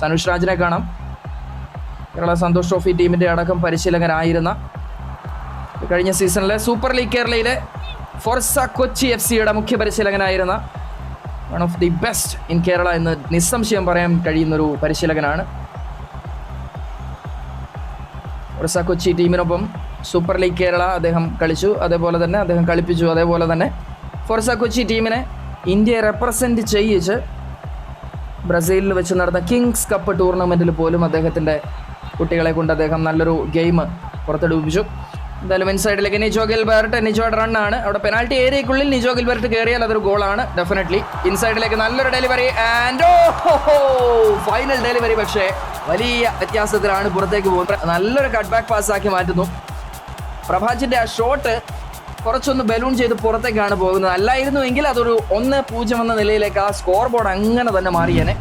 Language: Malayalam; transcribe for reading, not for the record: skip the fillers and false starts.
സനുഷ് രാജിനെ കാണാം. കേരള സന്തോഷ് ട്രോഫി ടീമിൻ്റെ അടക്കം പരിശീലകനായിരുന്ന, കഴിഞ്ഞ സീസണിലെ സൂപ്പർ ലീഗ് കേരളയിലെ ഫോർസ കൊച്ചി FC-യുടെ മുഖ്യ പരിശീലകനായിരുന്ന one of the best in Kerala എന്ന് നിസ്സംശയം പറയാൻ കഴിയുന്നൊരു പരിശീലകനാണ്. ഫോർസ കൊച്ചി ടീമിനൊപ്പം സൂപ്പർ ലീഗ് കേരള അദ്ദേഹം കളിച്ചു, അതേപോലെ തന്നെ അദ്ദേഹം കളിപ്പിച്ചു. അതേപോലെ തന്നെ ഫോർസ കൊച്ചി ടീമിനെ ഇന്ത്യയെ റെപ്രസെൻറ്റ് ചെയ്യിച്ച് ബ്രസീലിൽ വെച്ച് നടന്ന കിങ്സ് കപ്പ് ടൂർണമെൻറ്റിൽ പോലും അദ്ദേഹത്തിൻ്റെ കുട്ടികളെ കൊണ്ട് അദ്ദേഹം നല്ലൊരു ഗെയിം പുറത്തെടുപ്പിച്ചു. എന്തായാലും ഇൻസൈഡിലേക്ക് നിജോ ഗിൽബർട്ട്, നിജോയുടെ റണ്ണാണ് അവിടെ. പെനാൽറ്റി ഏരിയക്കുള്ളിൽ നിജോ ഗിൽബർട്ട് കയറിയാൽ അതൊരു ഗോളാണ് ഡെഫിനറ്റ്ലി. ഇൻസൈഡിലേക്ക് നല്ലൊരു ഡെലിവറി ആൻഡ് ഫൈനൽ ഡെലിവറി, പക്ഷേ വലിയ വ്യത്യാസത്തിലാണ് പുറത്തേക്ക് പോകുന്നത്. നല്ലൊരു കട്ട് ബാക്ക് പാസ്സാക്കി മാറ്റുന്നു. പ്രഭാജിൻ്റെ ആ ഷോട്ട് കുറച്ചൊന്ന് ബലൂൺ ചെയ്ത് പുറത്തേക്കാണ് പോകുന്നത്. അല്ലായിരുന്നുവെങ്കിൽ അതൊരു 1-0 എന്ന നിലയിലേക്ക് ആ സ്കോർ ബോർഡ് അങ്ങനെ തന്നെ മാറിയേനെ.